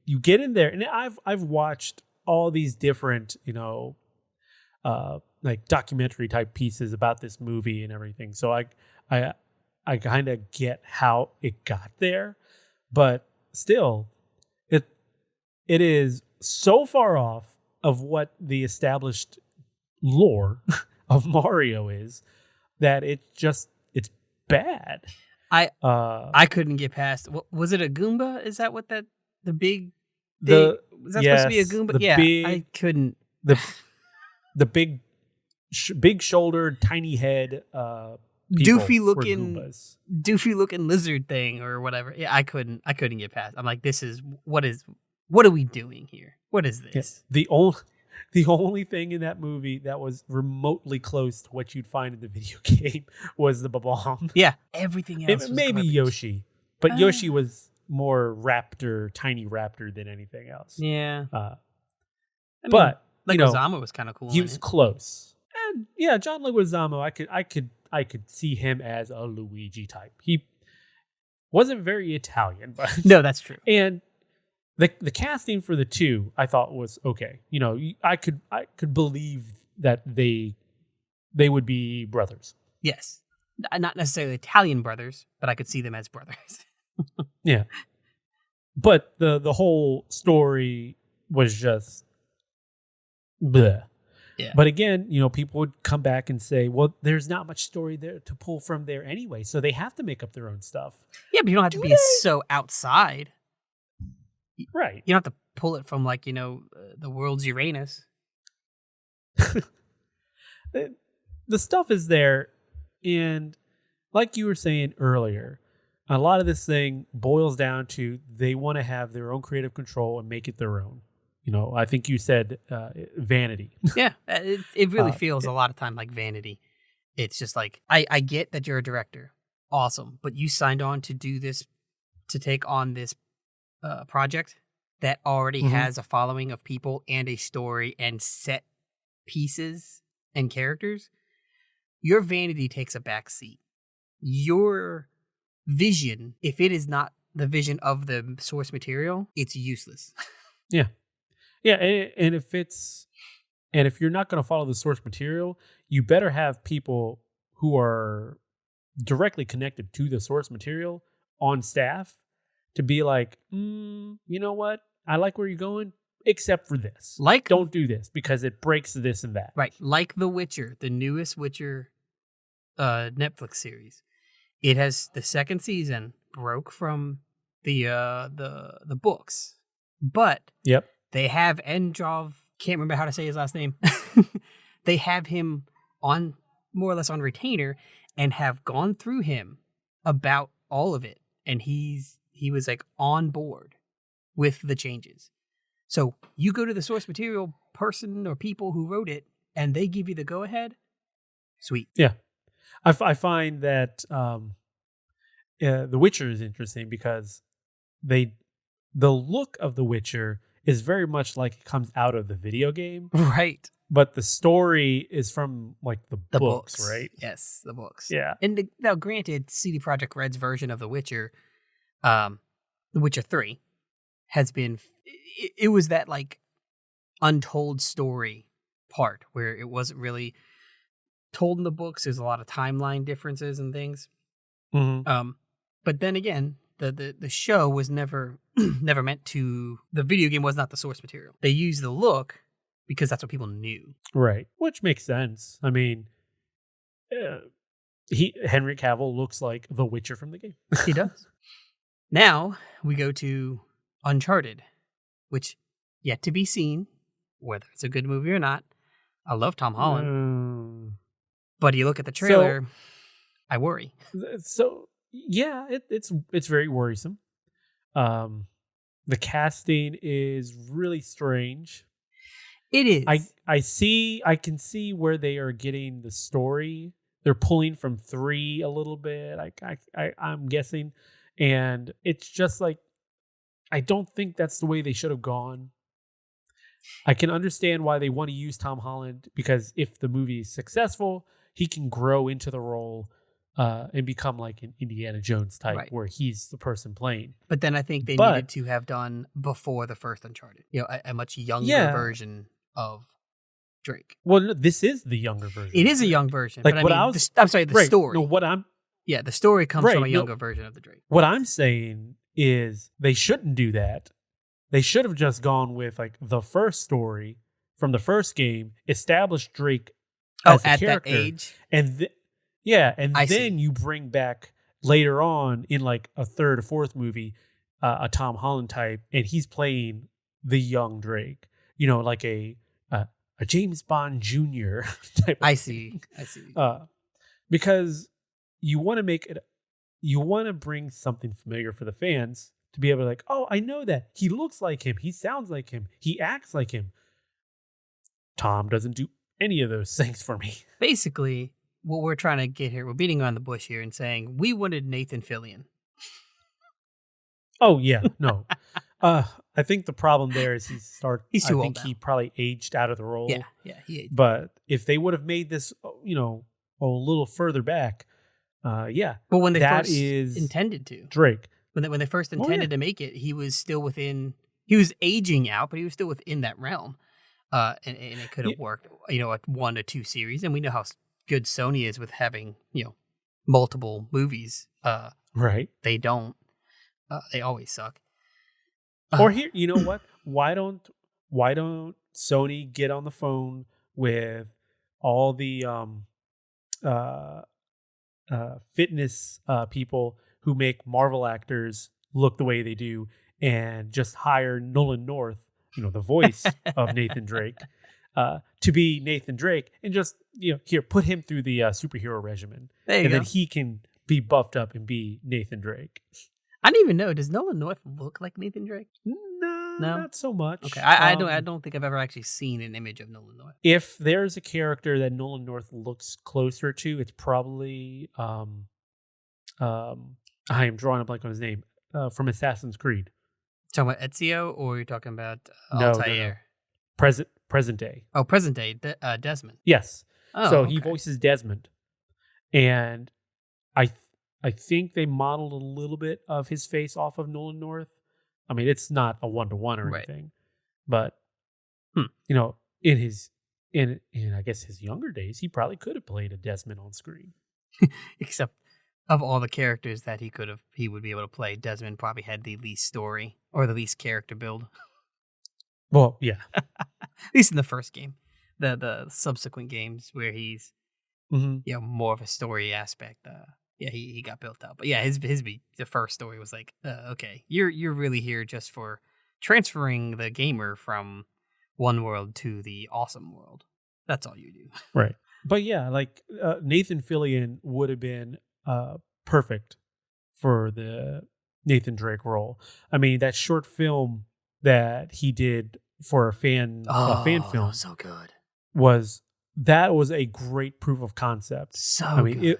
you get in there, and I've watched all these different like documentary type pieces about this movie and everything. So I kind of get how it got there, but still, it is so far off of what the established lore of Mario is that it's bad. I couldn't get past. Was it a Goomba? Is that what the big? Was that supposed to be a Goomba? I couldn't. The big shouldered, tiny head. Doofy looking lizard thing or whatever. Yeah, I couldn't get past. I'm like, what are we doing here? What is this? Yeah, the only thing in that movie that was remotely close to what you'd find in the video game was the bomb. Yeah, everything else was maybe garbage. Yoshi, but Yoshi was more tiny raptor than anything else. Yeah, but Leguizamo was kind of cool. He was close, and yeah, John Leguizamo, I could see him as a Luigi type. He wasn't very Italian, but no, that's true. And the casting for the two, I thought was okay. You know, I could believe that they would be brothers. Yes, not necessarily Italian brothers, but I could see them as brothers. Yeah, but the whole story was just bleh. Yeah. But again, people would come back and say, well, there's not much story there to pull from there anyway, so they have to make up their own stuff. Yeah, but you don't have to be so outside. Right. You don't have to pull it from the world's Uranus. The stuff is there, and like you were saying earlier, a lot of this thing boils down to they want to have their own creative control and make it their own. I think you said vanity. Yeah, it really feels a lot of time like vanity. It's just like, I get that you're a director. Awesome. But you signed on to do this, to take on this project that already has a following of people and a story and set pieces and characters. Your vanity takes a back seat. Your vision, if it is not the vision of the source material, it's useless. Yeah. Yeah, and if you're not going to follow the source material, you better have people who are directly connected to the source material on staff to be like, you know what? I like where you're going, except for this. Don't do this because it breaks this and that. Right, like The Witcher, the newest Witcher Netflix series. It has the second season broke from the books, but yep. They have Endrov, can't remember how to say his last name. They have him on more or less on retainer and have gone through him about all of it. And he was like on board with the changes. So you go to the source material person or people who wrote it and they give you the go ahead. Sweet. Yeah. I find that The Witcher is interesting because the look of The Witcher is very much like it comes out of the video game. Right. But the story is from like the books, right? Yes, the books. Yeah. And now granted, CD Projekt Red's version of The Witcher, The Witcher 3, has been, it was that like untold story part where it wasn't really told in the books. There's a lot of timeline differences and things. Mm-hmm. But then again, the show was never meant to. The video game was not the source material. They used the look because that's what people knew. Right, which makes sense. I mean, Henry Cavill looks like the Witcher from the game. He does. Now we go to Uncharted, which yet to be seen, whether it's a good movie or not. I love Tom Holland, but you look at the trailer, I worry. So yeah, it's very worrisome. The casting is really strange. It is. I can see where they are getting the story. They're pulling from 3 a little bit. I'm guessing, and it's just like I don't think that's the way they should have gone. I can understand why they want to use Tom Holland, because if the movie is successful, he can grow into the role and become like an Indiana Jones type, Right. where he's the person playing. But then I think they needed to have done before the first Uncharted, a much younger version of Drake. Well, no, this is the younger version. It is a young version. Like but what I'm sorry, the story. No, the story comes from a younger version of the Drake. What I'm saying is they shouldn't do that. They should have just gone with like the first story from the first game, established Drake as a character, that age, and then you bring back later on in like a 3rd or 4th movie a Tom Holland type, and he's playing the young Drake. Like a James Bond Jr. type. I see. Because you want to make it, you want to bring something familiar for the fans to be able to like, oh, I know that he looks like him, he sounds like him, he acts like him. Tom doesn't do any of those things for me. Basically, what we're trying to get here, we're beating around the bush here and saying we wanted Nathan Fillion. Oh yeah, no. I think the problem there is he's too old now. He probably aged out of the role. Yeah, he aged. But if they would have made this, a little further back, yeah. Well, when they first intended to Drake. When they first intended to make it, he was still within. He was aging out, but he was still within that realm, and it could have worked. A 1 to 2 series, and we know how good Sony is with having multiple movies. Right? They don't. They always suck. Or here, you know what? Why don't Sony get on the phone with all the fitness people who make Marvel actors look the way they do, and just hire Nolan North, the voice of Nathan Drake, to be Nathan Drake, and just here, put him through the superhero regimen, and then he can be buffed up and be Nathan Drake. I don't even know. Does Nolan North look like Nathan Drake? No, not so much. Okay, I don't think I've ever actually seen an image of Nolan North. If there's a character that Nolan North looks closer to, it's probably I am drawing a blank on his name, from Assassin's Creed. Talking about Ezio, or you're talking about Altair? No. Present day. Oh, present day, Desmond. Yes. Oh, so he voices Desmond, and I think they modeled a little bit of his face off of Nolan North. I mean, it's not a 1-to-1 or anything, but in I guess his younger days, he probably could have played a Desmond on screen. Except of all the characters that he would be able to play, Desmond probably had the least story or the least character build. Well, yeah. At least in the first game. The subsequent games where he's more of a story aspect. He got built up. But yeah, the first story was like, okay, you're really here just for transferring the gamer from one world to the awesome world. That's all you do. Right. But yeah, like Nathan Fillion would have been perfect for the Nathan Drake role. I mean, that short film that he did for a fan film, that was so good. was a great proof of concept. So good.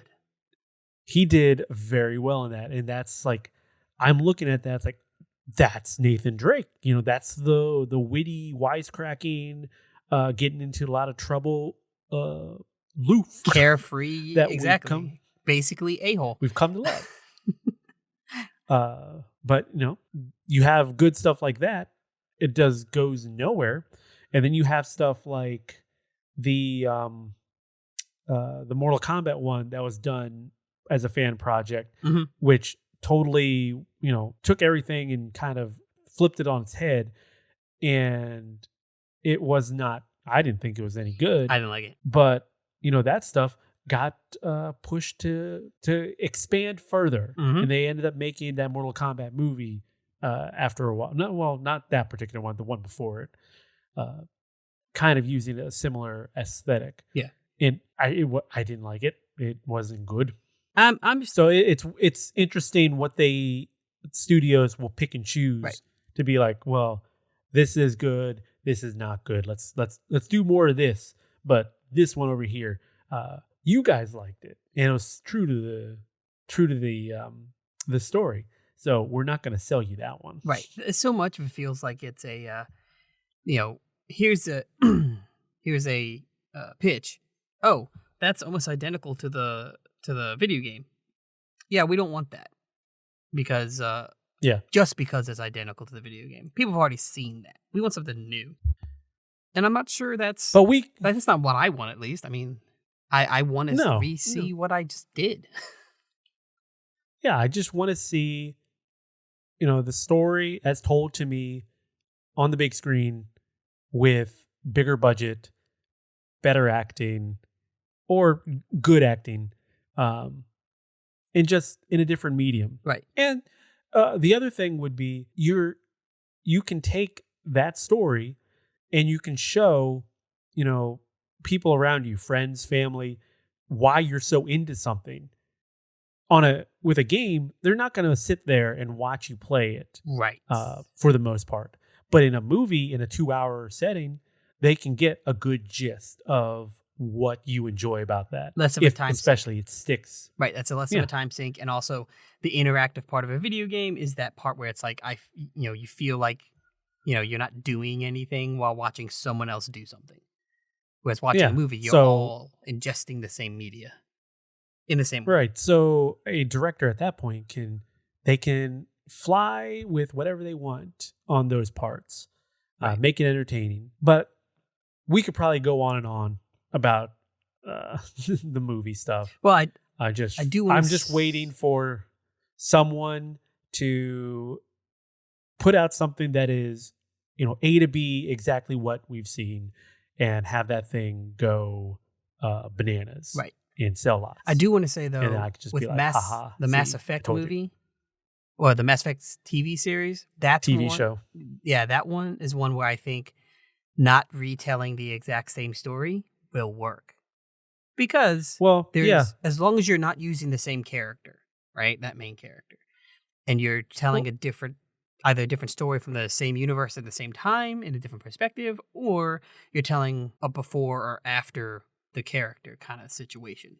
He did very well in that, and that's like, I'm looking at that. It's like, that's Nathan Drake. That's the witty, wisecracking, getting into a lot of trouble, loof, carefree. That exactly. Basically a-hole. We've come to love. But you have good stuff like that. It goes nowhere, and then you have stuff like the Mortal Kombat one that was done as a fan project, which totally took everything and kind of flipped it on its head, and it was not. I didn't think it was any good. I didn't like it, but that stuff got pushed to expand further, and they ended up making that Mortal Kombat movie after a while. No, well, not that particular one, the one before it. Kind of using a similar aesthetic. Yeah. And I didn't like it. It wasn't good. I'm just So it's interesting what studios will pick and choose Right. to be like, well, this is good, this is not good. Let's do more of this. But this one over here, you guys liked it, and it was true to the story. So we're not going to sell you that one. right. So much of it feels like it's a here's a here's a pitch. Oh, that's almost identical to the video game. Yeah, we don't want that because just because it's identical to the video game. People have already seen that. We want something new, and I'm not sure that's not what I want. At least, I mean, I want to re-see what I just did. Yeah, I just want to see, the story as told to me on the big screen with bigger budget, better acting, or good acting, and just in a different medium. Right. And the other thing would be you can take that story and you can show, people around you, friends, family, why you're so into something. With a game, they're not going to sit there and watch you play it, right? For the most part. But in a movie, in a 2-hour setting, they can get a good gist of what you enjoy about that. Less of a time especially sink. It sticks. Right, that's less of a time sink, and also the interactive part of a video game is that part where it's like you feel like you're not doing anything while watching someone else do something. Whereas watching a movie, you're all ingesting the same media in the same way. Right. So a director at that point can fly with whatever they want on those parts, make it entertaining. But we could probably go on and on about the movie stuff. Well, I'm just waiting for someone to put out something that is, A to B exactly what we've seen, and have that thing go bananas, right? And sell lots. I do want to say though, and then I could just with be like, the Mass Effect movie, or the Mass Effect TV series, that's TV show. Yeah, that one is one where I think not retelling the exact same story will work. Because as long as you're not using the same character, right? That main character. And you're telling either a different story from the same universe at the same time in a different perspective, or you're telling a before or after the character kind of situation.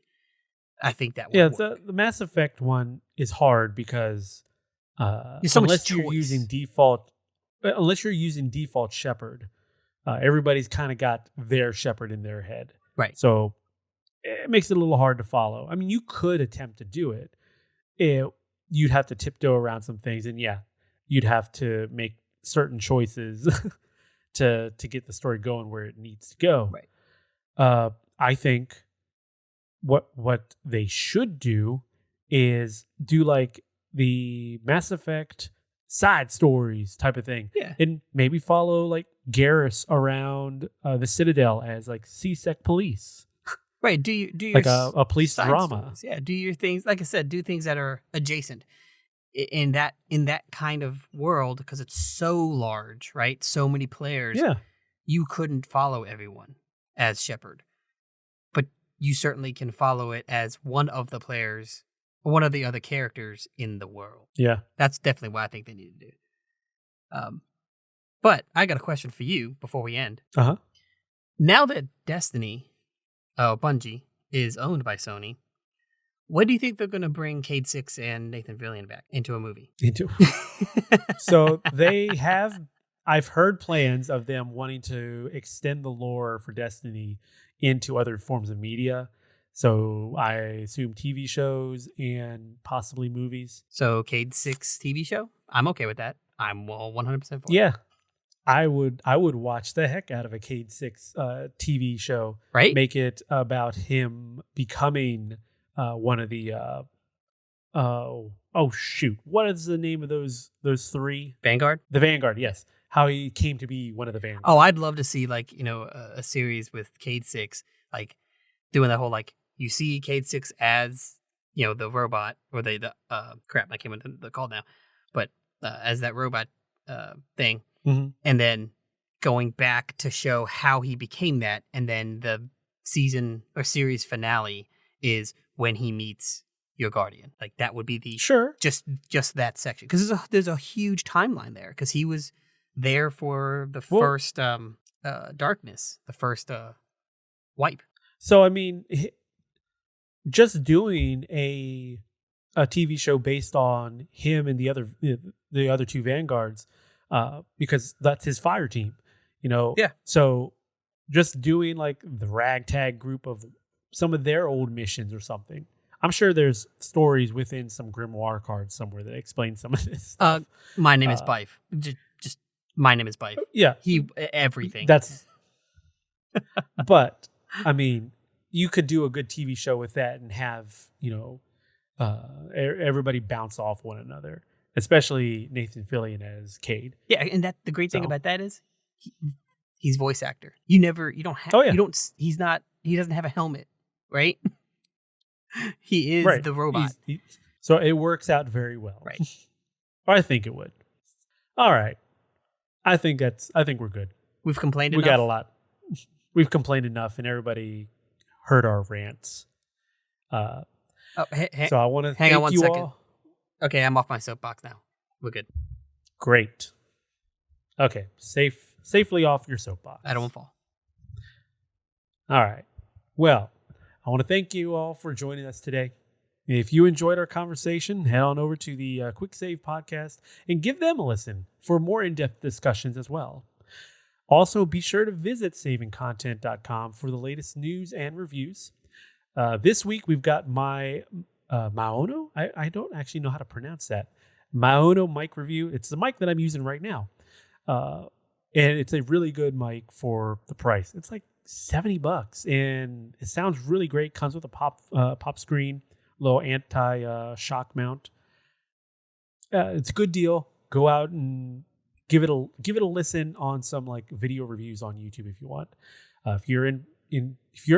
I think that would work. The Mass Effect one is hard because unless you're using default Shepard, everybody's kind of got their Shepard in their head. Right. So it makes it a little hard to follow. I mean, you could attempt to do it. You'd have to tiptoe around some things, and you'd have to make certain choices to get the story going where it needs to go. Right. I think what they should do is do like the Mass Effect side stories type of thing. Yeah. And maybe follow like Garrus around the Citadel as like CSEC police. Right. Do you like a police drama? Stories. Yeah. Do your things, like I said, do things that are adjacent in that kind of world, because it's so large, right? So many players. Yeah. You couldn't follow everyone as Shepard, but you certainly can follow it as one of the players, or one of the other characters in the world. Yeah. That's definitely what I think they need to do. But I got a question for you before we end. Uh-huh. Now that Destiny, Bungie, is owned by Sony, what do you think they're going to bring Cade Six and Nathan Fillion back into a movie? So they have, I've heard plans of them wanting to extend the lore for Destiny into other forms of media. So I assume TV shows and possibly movies. So Cade Six TV show? I'm okay with that. I'm 100% for it. Yeah. I would watch the heck out of a Cade Six TV show. Right? Make it about him becoming one of the what is the name of those three? Vanguard? The Vanguard, yes. How he came to be one of the Vanguard. Oh, I'd love to see a series with Cade Six, like doing that whole you see Cade Six as the robot, or the crap, I came into the call now, but as that robot thing, Mhm. and then going back to show how he became that, and then the season or series finale is when he meets your guardian. Like that would be the Sure. just that section, because there's a huge timeline there, because he was there for the Well- first darkness, the first wipe. So I mean, just doing a TV show based on him and the other two Vanguards, because that's his fire team, you know. Yeah. So just doing like the ragtag group of some of their old missions or something. I'm sure there's stories within some grimoire cards somewhere that explain some of this stuff. My name is Bife. Just my name is Bife. Yeah, Everything. that's. But I mean, you could do a good TV show with that and have, you know, everybody bounce off one another, especially Nathan Fillion as Cade. Yeah, and the great thing So- about that is he's voice actor. You don't have. Oh, yeah. You don't. He doesn't have a helmet, right? He is Right. the robot. So it works out very well. Right. Or I think it would. All right. I think we're good. We've complained We enough. got a lot. We've complained enough, and everybody heard our rants. Oh, So I want to hang thank on one you second. all. okay, I'm off my soapbox now. We're good. Great. Okay, safely off your soapbox. I don't want to fall. All right. Well, I want to thank you all for joining us today. If you enjoyed our conversation, head on over to the Quick Save podcast and give them a listen for more in-depth discussions as well. Also, be sure to visit savingcontent.com for the latest news and reviews. This week, we've got my Maono. I don't actually know how to pronounce that. Maono mic review. It's the mic that I'm using right now. And it's a really good mic for the price. It's like $70 and it sounds really great. Comes with a pop screen, little anti shock mount. It's a good deal. Go out and give it a listen on some like video reviews on YouTube if you want. If you're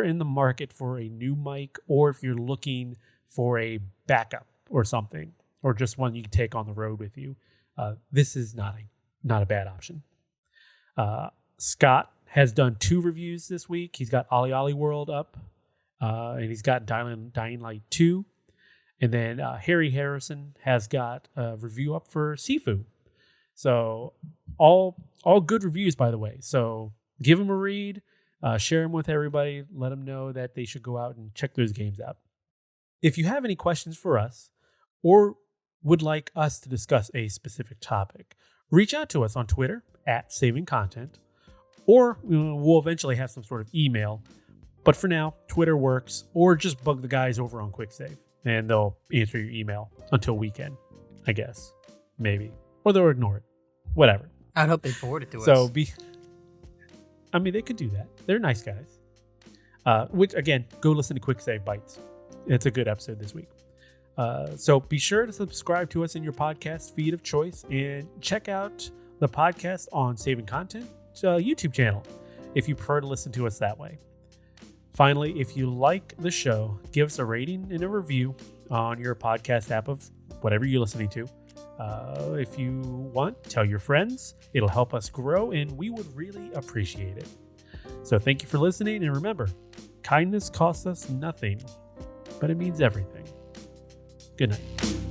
in the market for a new mic, or if you're looking for a backup or something, or just one you can take on the road with you, this is not a bad option. Scott has done 2 reviews this week. He's got Ollie World up, and he's got Dying Light 2. And then Harry Harrison has got a review up for Sifu. So all good reviews, by the way. So give them a read, share them with everybody, let them know that they should go out and check those games out. If you have any questions for us, or would like us to discuss a specific topic, reach out to us on Twitter @SavingContent, or we'll eventually have some sort of email. But for now, Twitter works, or just bug the guys over on QuickSave, and they'll answer your email until weekend, I guess. Maybe. Or they'll ignore it. Whatever. I'd hope they forward it to So us. they could do that. They're nice guys. Which, again, go listen to QuickSave Bites. It's a good episode this week. So be sure to subscribe to us in your podcast feed of choice, and check out the podcast on Saving Content YouTube channel if you prefer to listen to us that way. Finally, if you like the show, give us a rating and a review on your podcast app of whatever you're listening to. If you want, tell your friends. It'll help us grow, and we would really appreciate it. So thank you for listening, and remember, kindness costs us nothing, but it means everything. Good night.